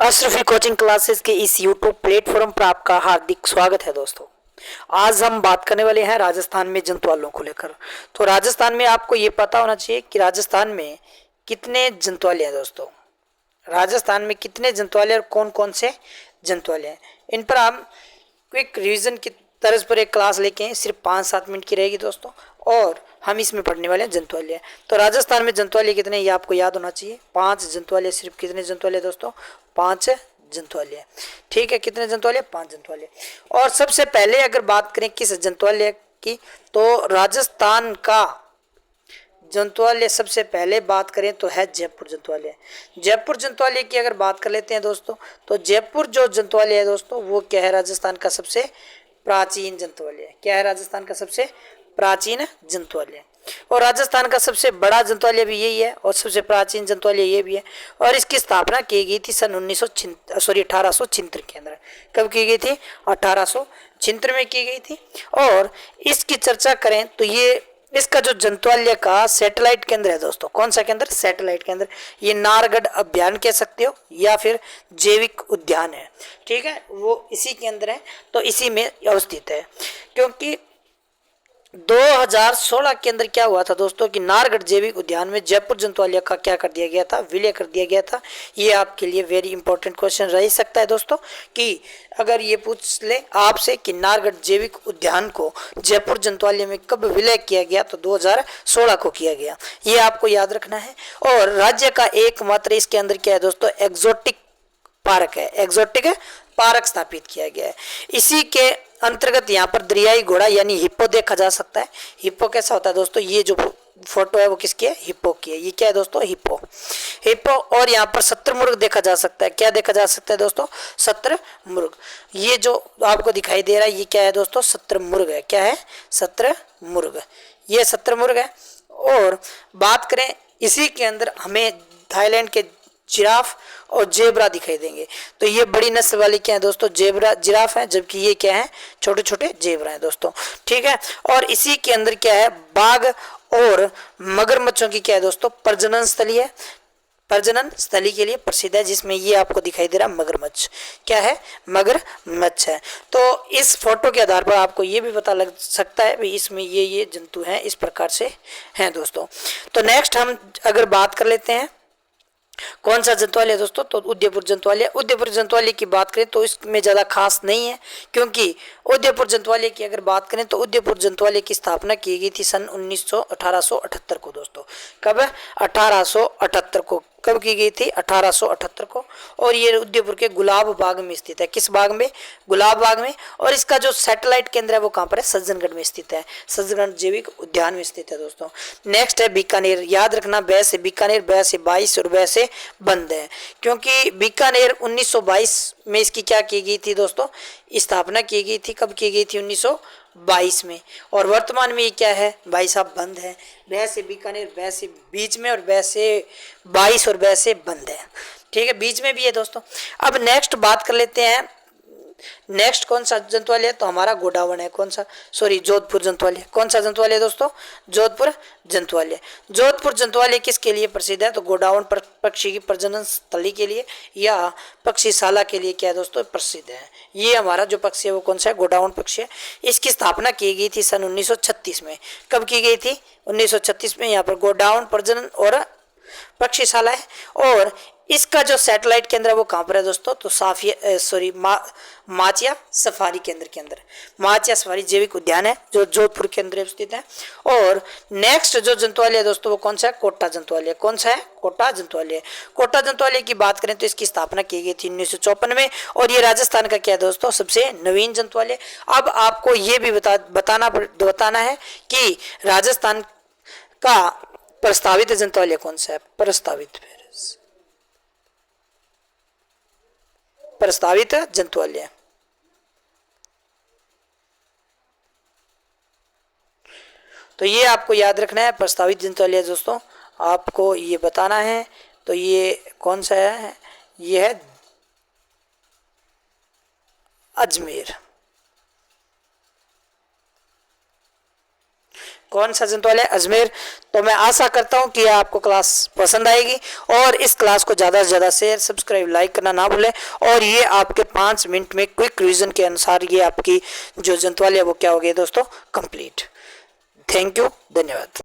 Ashrafi coaching classes के इस YouTube platform पर आपका हार्दिक स्वागत है दोस्तों। आज हम बात करने वाले हैं राजस्थान में जंतुआलों को लेकर। तो राजस्थान में आपको ये पता होना चाहिए कि राजस्थान में कितने जंतुआले हैं दोस्तों। राजस्थान में कितने जंतुआले और कौन कौन से जंतुआले हैं, इन पर हम क्विक रिवीजन की तर्ज पर एक क्लास लेके हैं। सिर्फ 5-7 मिनट की रहेगी दोस्तों, और हम इसमें पढ़ने वाले हैं जंतुआले। तो राजस्थान में जंतुआले कितने, ये आपको याद होना चाहिए। 5 जंतुआले। सिर्फ कितने जंतुआले दोस्तों? 5 जंतुआले। ठीक है, कितने जंतुआले? 5 जंतुआले। और सबसे पहले अगर बात करें किस जंतुआले की, तो राजस्थान का जंतुआलय सबसे पहले बात करें तो है जयपुर जंतुआलय। जयपुर जंतुआलय की अगर बात कर लेते हैं दोस्तों, तो जयपुर जो जंतुआलय है दोस्तों, वो क्या है? राजस्थान का सबसे प्राचीन जंतुआलय। क्या है? राजस्थान का सबसे प्राचीन जंतुआलय। और राजस्थान का सबसे बड़ा जंतुआलय भी यही है, और सबसे प्राचीन जंतुआलय ये भी है। और इसकी स्थापना की गई थी सन 1876 के अंदर। कब की गई थी? 1876 में की गई थी। और इसकी चर्चा करें तो ये इसका जो जंतुआलय का सैटेलाइट केंद्र है दोस्तों, कौन सा केंद्र? सैटेलाइट केंद्र। ये नारगढ़ अभ्यान कह सकते हो या फिर जैविक उद्यान है। ठीक है, वो इसी के अंदर है, तो इसी में अवस्थित है। क्योंकि 2016 के अंदर क्या हुआ था दोस्तों कि नारगढ़ जैविक उद्यान में जयपुर जंतुआलय का क्या कर दिया गया था? विलय कर दिया गया था। ये आपके लिए वेरी इंपॉर्टेंट क्वेश्चन रह सकता है दोस्तों, कि अगर ये पूछ ले आपसे कि नारगढ़ जैविक उद्यान को जयपुर जंतुआलय में कब विलय किया गया, तो 2016 को किया गया। ये आपको याद रखना है। और राज्य का एकमात्र इसके अंदर क्या है दोस्तों? एग्जोटिक पार्क है। एग्जोटिक पार्क स्थापित किया गया है। इसी के अंतर्गत यहाँ पर दरियाई घोड़ा यानी हिप्पो देखा जा सकता है। हिप्पो कैसा होता है दोस्तों? ये जो फोटो है वो किसकी है? हिप्पो की है। ये क्या है दोस्तों? हिप्पो। हिप्पो। और यहाँ पर शतुरमुर्ग देखा जा सकता है। क्या देखा जा सकता है दोस्तों? शतुरमुर्ग। ये जो आपको दिखाई दे रहा है ये क्या है दोस्तों? शतुरमुर्ग है। क्या है? शतुरमुर्ग। ये शतुरमुर्ग है। और बात करें इसी के अंदर हमें थाईलैंड के जिराफ और जेबरा दिखाई देंगे। तो ये बड़ी नस्ल वाली क्या है दोस्तों? जेबरा जिराफ है, जबकि ये क्या है? छोटे छोटे जेबरा है दोस्तों। ठीक है। और इसी के अंदर क्या है? बाघ और मगरमच्छों की क्या है दोस्तों? प्रजनन स्थली है। प्रजनन स्थली के लिए प्रसिद्ध है, जिसमें ये आपको दिखाई दे रहा मगरमच्छ। क्या है? मगरमच्छ है। तो इस फोटो के आधार पर आपको ये भी पता लग सकता है भाई इसमें ये जंतु हैं, इस प्रकार से हैं दोस्तों। तो नेक्स्ट हम अगर बात कर लेते हैं कौन सा जंतुआलय दोस्तों, तो उदयपुर जंतुआलय। उदयपुर जंतुआलय की बात करें तो इसमें ज़्यादा खास नहीं है, क्योंकि उदयपुर जंतुआलय की अगर बात करें तो उदयपुर जंतुआलय की स्थापना की गई थी सन 1878 को दोस्तों। कब? 1878 को। कब की गई थी? 1878 को। और ये उदयपुर के गुलाब बाग में स्थित है। किस बाग में? गुलाब बाग में। और इसका जो सैटेलाइट केंद्र है वो कहाँ पर है? सज्जनगढ़ में स्थित है। सज्जनगढ़ जैविक उद्यान में स्थित है दोस्तों। नेक्स्ट है बीकानेर। याद रखना, बै से बीकानेर, बै से 22 और बै से बंद है, क्योंकि बीकानेर 1922 में इसकी क्या की गई थी दोस्तों? स्थापना की गई थी। कब की गई थी? 1922 में। और वर्तमान में ये क्या है भाई साहब? बंद है। बै से बीकानेर, बै से बीच में, और बै से 22 और बै से बंद है। ठीक है, बीच में भी है दोस्तों। अब नेक्स्ट बात कर लेते हैं। नेक्स्ट कौन सा जंतुआलय है? तो हमारा गोडावण है। कौन सा? सॉरी, जोधपुर जंतुआलय। कौन सा जंतुआलय दोस्तों? जोधपुर जंतुआलय। जोधपुर जंतुआलय किसके लिए प्रसिद्ध है? तो गोडावण पक्षी की प्रजनन स्थली के लिए या पक्षीशाला के लिए क्या है दोस्तों? प्रसिद्ध है। ये हमारा जो पक्षी है वो कौन सा है? गोडावण पक्षी है। इसकी स्थापना की गई थी सन 1936 में। कब की गई थी? 1936 में। यहाँ पर गोडावण प्रजनन और पक्षीशाला है। और इसका जो सैटेलाइट केंद्र है वो कहाँ पर है दोस्तों? तो माचिया सफारी केंद्र के अंदर। माचिया सफारी जैविक उद्यान है जो जोधपुर के अंदर स्थित है। और नेक्स्ट जो जंतुआलय है दोस्तों वो कौन सा है? कोटा जंतुआलय। कौन सा है? कोटा जंतुआलय। कोटा जंतुआलय की बात करें तो इसकी स्थापना की गई थी 1954 में। और ये राजस्थान का क्या है दोस्तों? सबसे नवीन जंतुआलय। अब आपको ये भी बताना है कि राजस्थान का प्रस्तावित जंतुआलय कौन सा है? प्रस्तावित जंतुआलय। तो ये आपको याद रखना है। प्रस्तावित जंतुआलय दोस्तों आपको ये बताना है। तो ये कौन सा है? ये है अजमेर। कौन सा जंतुआल है? अजमेर। तो मैं आशा करता हूं कि आपको क्लास पसंद आएगी और इस क्लास को ज़्यादा से ज़्यादा शेयर, सब्सक्राइब, लाइक करना ना भूलें। और ये आपके 5 मिनट में क्विक रिवीजन के अनुसार ये आपकी जो जंतुआल है वो क्या हो गई दोस्तों? कंप्लीट। थैंक यू, धन्यवाद।